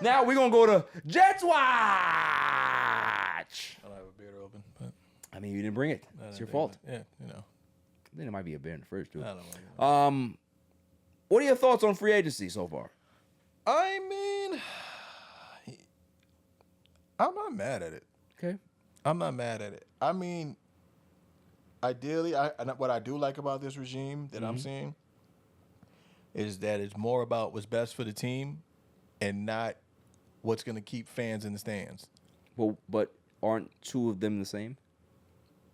Now we're gonna go to Jets Watch. I don't have a beer open, but I mean, you didn't bring it. It's your fault. Yeah, you know. Then it might be a beer in the fridge too. I don't know. What are your thoughts on free agency so far? I mean, I'm not mad at it. Okay. I'm not mad at it. I mean, ideally, what I do like about this regime that I'm seeing is that it's more about what's best for the team and not what's going to keep fans in the stands. Well, but aren't two of them the same?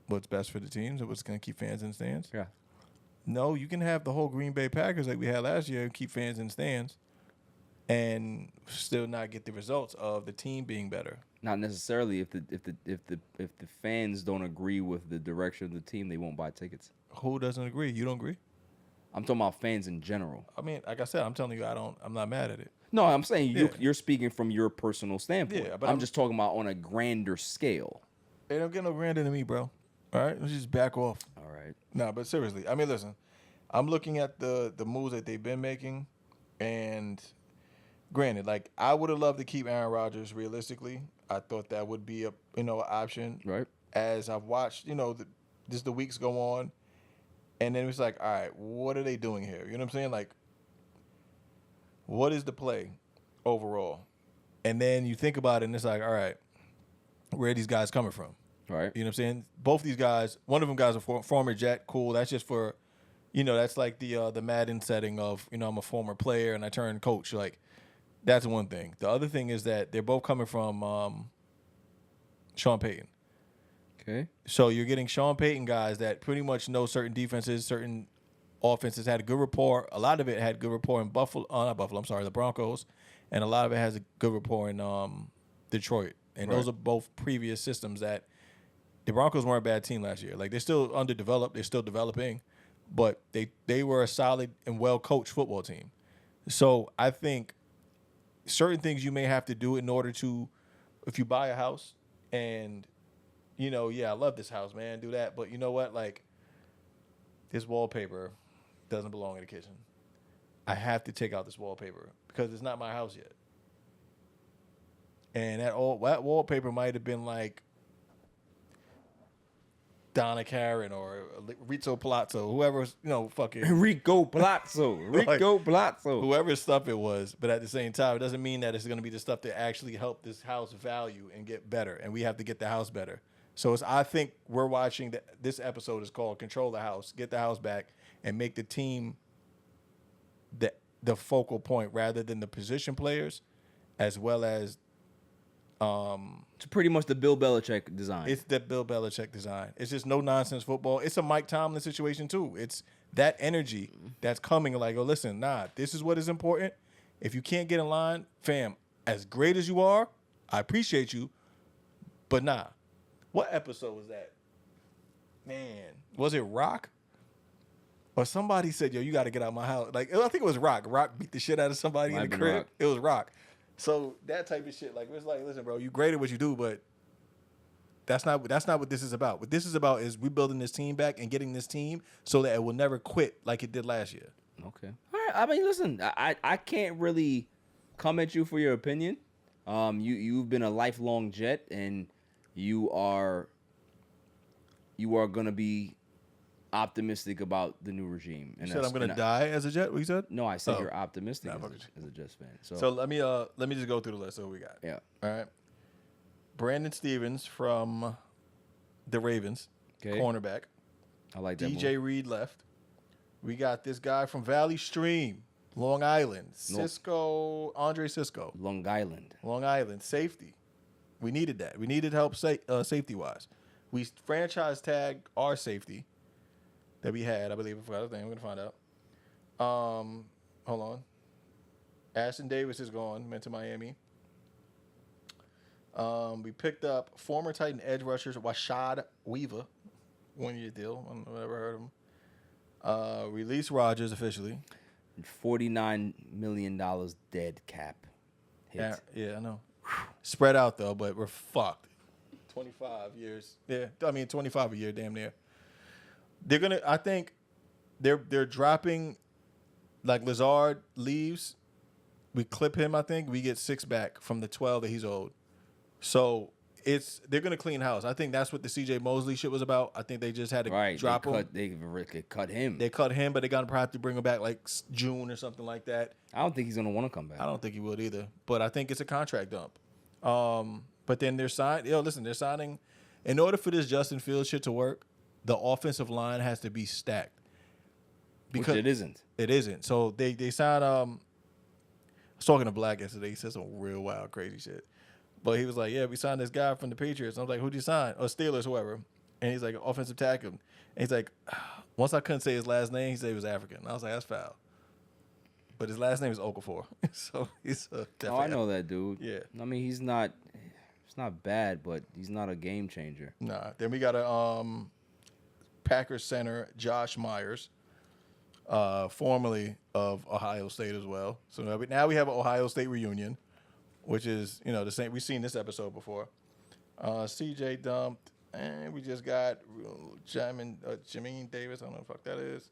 What's best for the teams and what's going to keep fans in the stands? Yeah. No, you can have the whole Green Bay Packers like we had last year and keep fans in the stands and still not get the results of the team being better. Not necessarily. If the fans don't agree with the direction of the team, they won't buy tickets. Who doesn't agree? You don't agree? I'm talking about fans in general. I mean, like I said, I'm telling you, I'm not mad at it. No, I'm saying Yeah. you're speaking from your personal standpoint. Yeah, but I'm just talking about on a grander scale. They don't get no grander than me, bro. All right, let's just back off. All right. No, but seriously, I mean, listen, I'm looking at the moves that they've been making, and granted, like I would have loved to keep Aaron Rodgers. Realistically, I thought that would be a an option. Right. As I've watched, just the weeks go on, and then it's like, all right, what are they doing here? You know what I'm saying? Like, what is the play overall? And then you think about it, and it's like, all right, where are these guys coming from? Right. You know what I'm saying? Both these guys, one of them guys a former Jet, cool. That's just for, that's like the Madden setting of, I'm a former player and I turned coach. Like, that's one thing. The other thing is that they're both coming from Sean Payton. Okay. So you're getting Sean Payton guys that pretty much know certain defenses, certain offenses, had a good rapport. A lot of it had good rapport in the Broncos. And a lot of it has a good rapport in Detroit. And those are both previous systems that the Broncos weren't a bad team last year. Like, they're still underdeveloped. They're still developing. But they were a solid and well-coached football team. So I think certain things you may have to do in order to, if you buy a house and, I love this house, man, do that. But you know what? Like, this wallpaper doesn't belong in the kitchen. I have to take out this wallpaper because it's not my house yet. And that wallpaper might have been like Donna Karen or Rizzo Palazzo, whoever's, fucking Rico Palazzo. Palazzo. whoever's stuff it was. But at the same time, it doesn't mean that it's going to be the stuff that actually help this house value and get better. And we have to get the house better. So I think we're watching this episode is called Control the House, get the house back, and make the team the focal point rather than the position players, as well as It's pretty much the Bill Belichick design. it's the Bill Belichick design. It's just no nonsense football. It's a Mike Tomlin situation too. It's that energy that's coming. Like, oh, listen, this is what is important. If you can't get in line, fam, as great as you are, I appreciate you, but nah. What episode was that? Man, was it Rock? Or somebody said, yo, you got to get out of my house. Like, I think it was Rock. Rock beat the shit out of somebody in the crib. Rock. It was Rock. So that type of shit, like, it's like, listen, bro, you great at what you do, but that's not what this is about. What this is about is we building this team back and getting this team so that it will never quit like it did last year. Okay. All right. I mean, listen, I can't really come at you for your opinion. You've been a lifelong Jet, and you are gonna be optimistic about the new regime. And You said I'm gonna die as a Jet? What you said? No, I said you're optimistic as a Jets fan. So let me just go through the list of what we got. Yeah. All right. Brandon Stevens from the Ravens, cornerback. I like that. DJ move. Reed left. We got this guy from Valley Stream, Long Island, Andre Cisco. Long Island, safety. We needed that. We needed help safety-wise. We franchise tagged our safety that we had, I believe. I forgot his name. We're going to find out. Hold on. Ashton Davis is gone. Went to Miami. We picked up former Titan edge rushers Rashad Weaver. 1-year deal. I don't know if I ever heard of him. Released Rodgers officially. $49 million dead cap hit. Yeah, I know. Spread out, though, but we're fucked. 25 years. Yeah, 25 a year, damn near. I think they're dropping, like Lazard leaves, we clip him, I think we get 6 back from the 12 that he's owed. So they're gonna clean house. I think that's what the CJ Mosley shit was about. I think they just had to drop him. They cut him. They cut him, but they got to probably bring him back like June or something like that. I don't think he's gonna want to come back. I don't think he would either. But I think it's a contract dump. But then they're signing. In order for this Justin Fields shit to work, the offensive line has to be stacked. Because it isn't. It isn't. So they signed. I was talking to Black yesterday. He said some real wild, crazy shit. But he was like, "Yeah, we signed this guy from the Patriots." I was like, "Who'd you sign?" Or Steelers, whoever. And he's like, "Offensive tackle." And he's like, once I couldn't say his last name, he said he was African. I was like, "That's foul." But his last name is Okafor, so he's Oh, I know that dude. Yeah. I mean, he's not bad, but he's not a game changer. Nah. Then we got a Packers center, Josh Myers, formerly of Ohio State as well. So now we have an Ohio State reunion, which is, the same. We've seen this episode before. CJ dumped, and we just got Jamin Davis. I don't know what the fuck that is.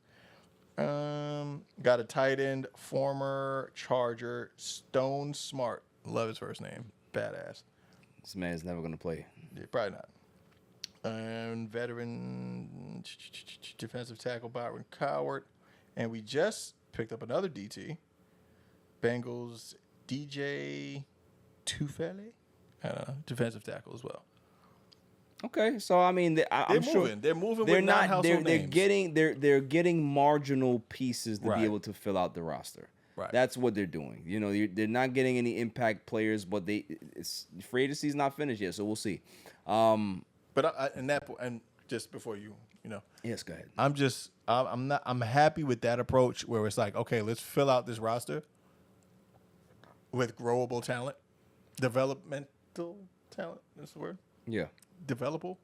Got a tight end, former Charger, Stone Smart. Love his first name. Badass. This man's never going to play. Yeah, probably not. And veteran defensive tackle Byron Cowart. And we just picked up another DT. Bengals DJ Tufele. Defensive tackle as well. Okay, so I mean, I'm sure they're moving. They're with not. They're names. they're getting marginal pieces to Right. be able to fill out the roster. Right. That's what they're doing. They're not getting any impact players, but free agency's not finished yet, so we'll see. But and just before you Yes, go ahead. I'm happy with that approach where it's like, okay, let's fill out this roster with growable talent, developmental talent. That's the word. Yeah. Developmental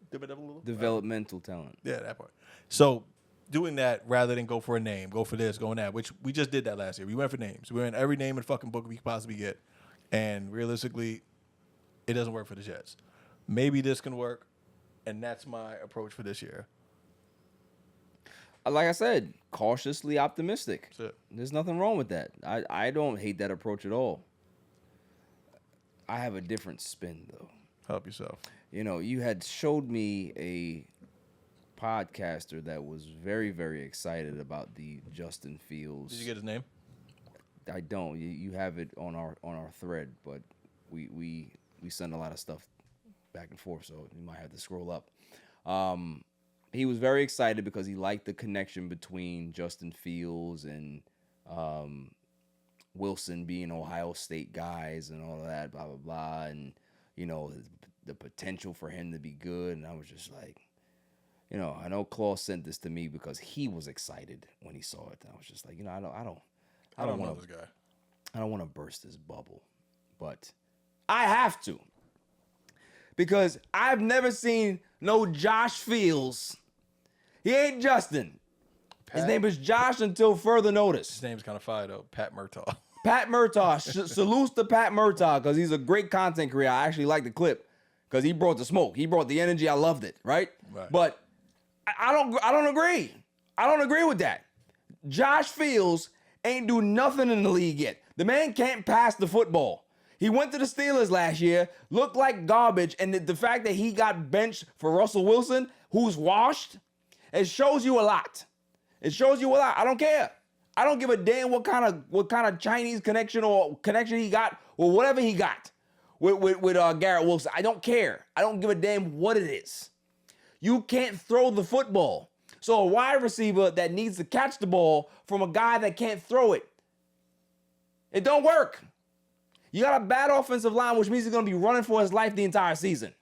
talent. Yeah, that part. So doing that rather than go for a name, go for this, go on that, which we just did that last year. We went for names. We went every name in the fucking book we could possibly get. And realistically, it doesn't work for the Jets. Maybe this can work, and that's my approach for this year. Like I said, cautiously optimistic. That's it. There's nothing wrong with that. I don't hate that approach at all. I have a different spin, though. Help yourself. You had showed me a podcaster that was very, very excited about the Justin Fields. Did you get his name? I don't. You have it on our thread, but we send a lot of stuff back and forth, so you might have to scroll up. He was very excited because he liked the connection between Justin Fields and Wilson being Ohio State guys and all of that, blah, blah, blah, and, the potential for him to be good. And I was just like, I know Klaw sent this to me because he was excited when he saw it. And I was just like, I don't know this guy. I don't want to burst this bubble, but I have to. Because I've never seen no Josh Fields. He ain't Justin. His name is Josh until further notice. His name's kind of fire, though. Pat Murtaugh. Pat Murtaugh. Salutes to Pat Murtaugh because he's a great content creator. I actually like the clip because he brought the smoke. He brought the energy. I loved it, right? But I don't agree. I don't agree with that. Josh Fields ain't do nothing in the league yet. The man can't pass the football. He went to the Steelers last year, looked like garbage, and the fact that he got benched for Russell Wilson, who's washed, it shows you a lot. It shows you a lot. I don't care. I don't give a damn what kind of Chinese connection or connection he got or whatever he got with Garrett Wilson. I don't care. I don't give a damn what it is. You can't throw the football. So a wide receiver that needs to catch the ball from a guy that can't throw it, it don't work. You got a bad offensive line, which means he's going to be running for his life the entire season.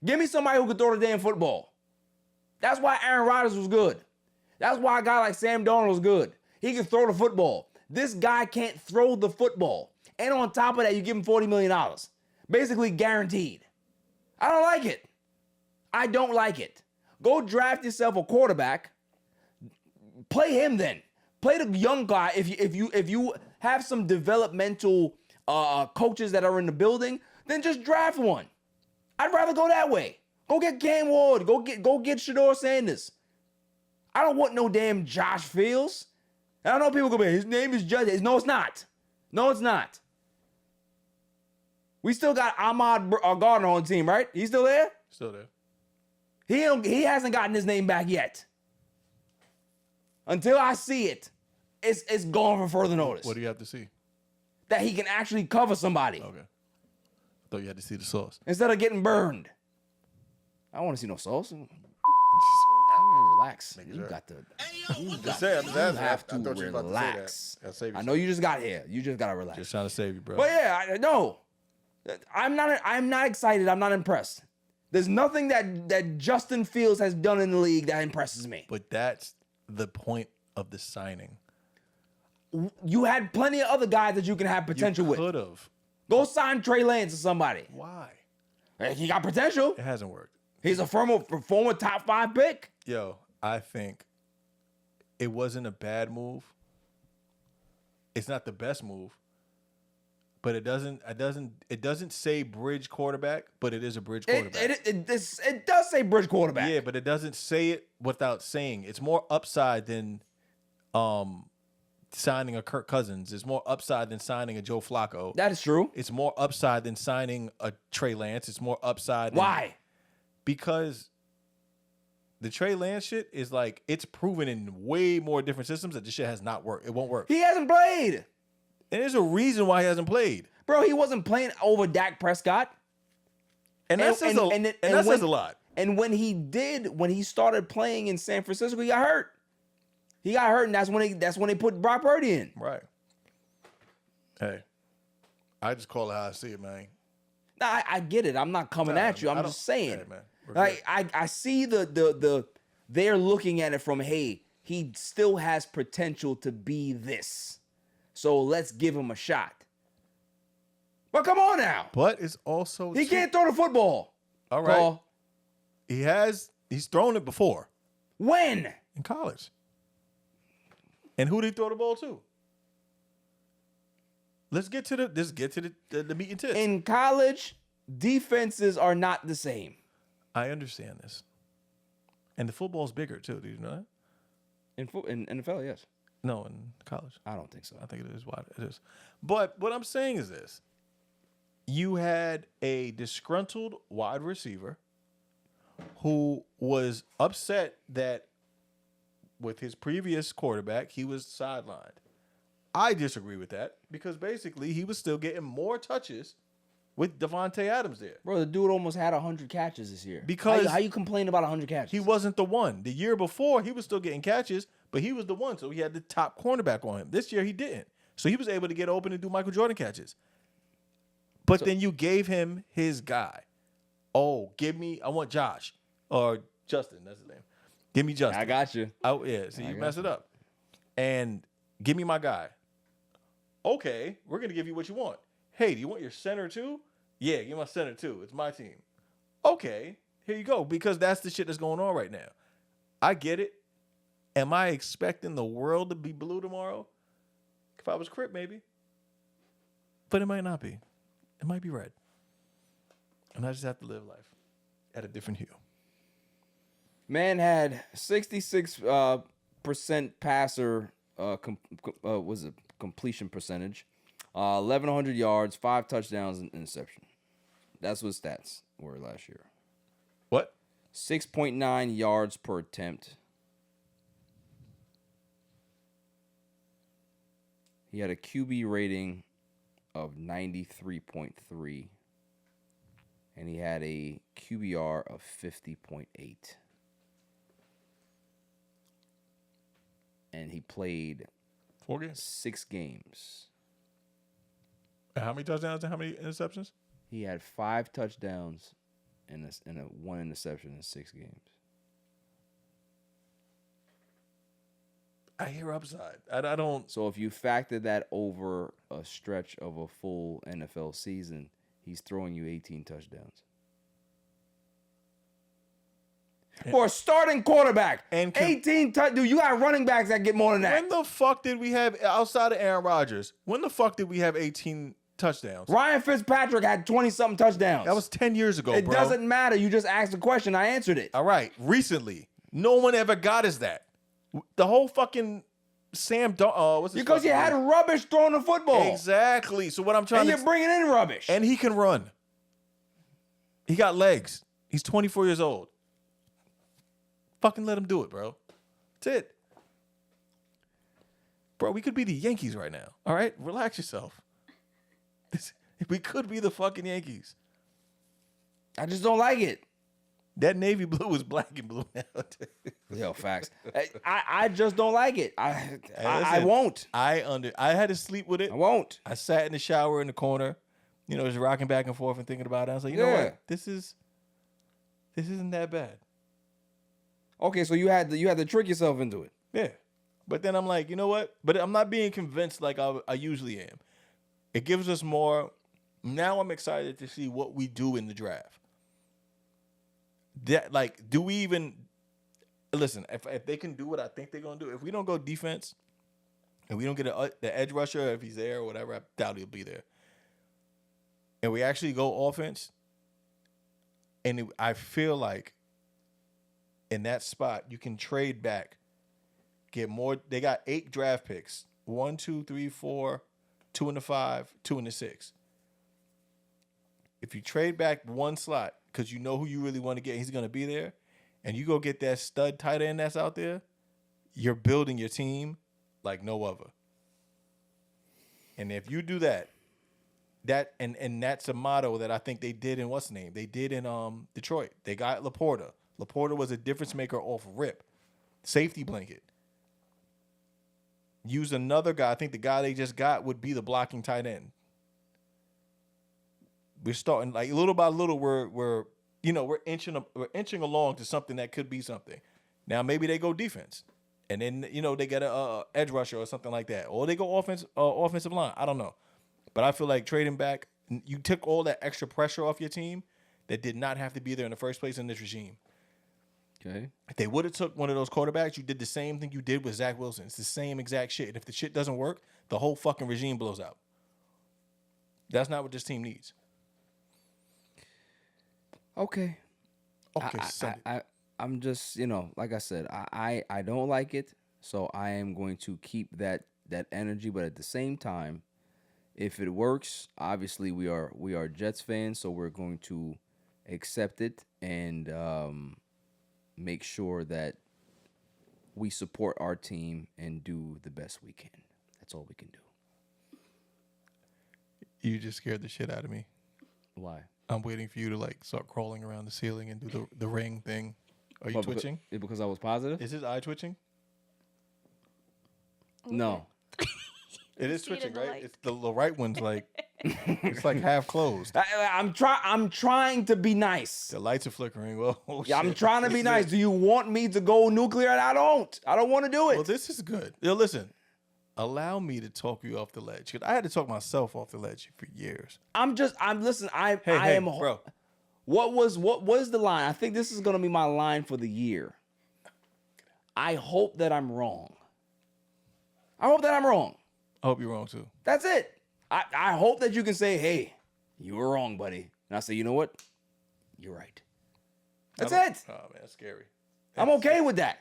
Give me somebody who can throw the damn football. That's why Aaron Rodgers was good. That's why a guy like Sam Darnold was good. He can throw the football. This guy can't throw the football. And on top of that, you give him $40 million. Basically guaranteed. I don't like it. I don't like it. Go draft yourself a quarterback. Play him then. Play the young guy. If you have some developmental coaches that are in the building, then just draft one. I'd rather go that way. Go get Cam Ward. Go get Shador Sanders. I don't want no damn Josh Fields. I know people go, his name is Josh. No, it's not. No, it's not. We still got Ahmad Gardner on the team, right? He's still there? Still there. He hasn't gotten his name back yet. Until I see it, it's gone for further notice. What do you have to see? That he can actually cover somebody. Okay. I thought you had to see the sauce. Instead of getting burned. I don't want to see no sauce. Relax. You got to. You have to relax. I know you just got here. You just gotta relax. Just trying to save you, bro. But yeah, no. I'm not excited. I'm not impressed. There's nothing that Justin Fields has done in the league that impresses me. But that's the point of the signing. You had plenty of other guys that you can have potential with. Could have. Go sign Trey Lance or somebody. Why? He got potential. It hasn't worked. He's a former top 5 pick. Yo, I think it wasn't a bad move. It's not the best move, but it doesn't say bridge quarterback, but it is a bridge quarterback. It does say bridge quarterback. Yeah, but it doesn't say it without saying. It's more upside than signing a Kirk Cousins. It's more upside than signing a Joe Flacco. That is true. It's more upside than signing a Trey Lance. It's more upside. Why? Because the Trey Lance shit is like, it's proven in way more different systems that this shit has not worked. It won't work. He hasn't played. And there's a reason why he hasn't played. Bro, he wasn't playing over Dak Prescott. And that says a lot. And when he started playing in San Francisco, he got hurt. He got hurt, and that's when they put Brock Purdy in. Right. Hey, I just call it how I see it, man. Nah, I get it. I'm not coming at you. I'm just saying. Hey, man. Like I see the they're looking at it from, hey, he still has potential to be this. So let's give him a shot. But come on now. But it's also he can't throw the football. All right. Paul. He's thrown it before. When? In college. And who did he throw the ball to? Let's get to the meat and tits. In college, defenses are not the same. I understand this. And the football's bigger too. Do you know that? In NFL, yes. No, in college. I don't think so. I think it is wide. It is. But what I'm saying is this. You had a disgruntled wide receiver who was upset that with his previous quarterback, he was sidelined. I disagree with that because basically he was still getting more touches with Devontae Adams there. Bro, the dude almost had 100 catches this year. Because how you complain about 100 catches? He wasn't the one. The year before, he was still getting catches, but he was the one, so he had the top cornerback on him. This year, he didn't. So he was able to get open and do Michael Jordan catches. But then you gave him his guy. Oh, I want Josh. Or Justin, that's his name. Give me Justin. I got you. Oh, yeah, so you mess it up. And give me my guy. Okay, we're going to give you what you want. Hey, do you want your center too? Yeah, give me my center too. It's my team. Okay, here you go. Because that's the shit that's going on right now. I get it. Am I expecting the world to be blue tomorrow? If I was Crip, maybe. But it might not be. It might be red. And I just have to live life at a different hue. Man had 66% passer completion percentage, 1,100 yards, 5 touchdowns, and interception. That's what stats were last year. What? 6.9 yards per attempt. He had a QB rating of 93.3. And he had a QBR of 50.8. And he played 4 games? 6 games. And how many touchdowns and how many interceptions? He had 5 touchdowns and a 1 interception in 6 games. I hear upside. I don't. So if you factor that over a stretch of a full NFL season, he's throwing you 18 touchdowns. For a starting quarterback, and 18 touchdowns. Dude, you got running backs that get more than that. When the fuck did we have, outside of Aaron Rodgers, when the fuck did we have 18 touchdowns? Ryan Fitzpatrick had 20-something touchdowns. That was 10 years ago, bro. It doesn't matter. You just asked the question. I answered it. All right. Recently, no one ever got us that. The whole fucking what's his Because you had name? rubbish throwing the football. Exactly. So what I'm trying And to you're bringing in rubbish. and he can run. He got legs. He's 24 years old. Fucking let him do it, bro. That's it. Bro, we could be the Yankees right now. All right? Relax yourself. We could be the fucking Yankees. I just don't like it. That navy blue is black and blue now. Yo, facts. I just don't like it. I Listen, won't. I had to sleep with it. I won't. I sat in the shower in the corner, just rocking back and forth and thinking about it. I was like, you know Yeah. what? This isn't that bad. Okay, so you had to trick yourself into it. Yeah. But then I'm like, you know what? But I'm not being convinced like I usually am. It gives us more. Now I'm excited to see what we do in the draft. That do we even listen? If they can do what I think they're gonna do, if we don't go defense, and we don't get the edge rusher, if he's there or whatever, I doubt he'll be there. And we actually go offense, and I feel like in that spot you can trade back, get more. They got 8 draft picks: 1, 2, 3, 4, 2 in the 5, 2 in the 6. If you trade back one slot, because you know who you really want to get, he's going to be there, and you go get that stud tight end that's out there, you're building your team like no other. And if you do that and that's a motto that I think they did in what's the name? They did in Detroit. They got Laporta. Laporta was a difference maker off rip. Safety blanket. Use another guy. I think the guy they just got would be the blocking tight end. We're starting little by little. We're inching along to something that could be something. Now maybe they go defense, and then they get a edge rusher or something like that, or they go offensive line. I don't know, but I feel like trading back, you took all that extra pressure off your team that did not have to be there in the first place in this regime. Okay. If they would have took one of those quarterbacks, you did the same thing you did with Zach Wilson. It's the same exact shit. And if the shit doesn't work, the whole fucking regime blows out. That's not what this team needs. Okay. Okay, I'm just, like I said, I don't like it, so I am going to keep that energy, but at the same time, if it works, obviously we are Jets fans, so we're going to accept it and make sure that we support our team and do the best we can. That's all we can do. You just scared the shit out of me. Why? I'm waiting for you to start crawling around the ceiling and do the ring thing. Are you twitching? Because I was positive? Is his eye twitching? No. It is twitching, right? It's the right one's it's half closed. I'm trying to be nice. The lights are flickering. Well, yeah, I'm trying to be nice. Do you want me to go nuclear? I don't want to do it. Well, this is good. Yo, listen. Allow me to talk you off the ledge. Because I had to talk myself off the ledge for years. Listen, I Hey, am bro. What was the line? I think this is gonna be my line for the year. I hope that I'm wrong. I hope that I'm wrong. I hope you're wrong too. That's it. I hope that you can say, hey, you were wrong, buddy. And I say, you know what? You're right. That's it. Oh man, that's scary. I'm okay with that.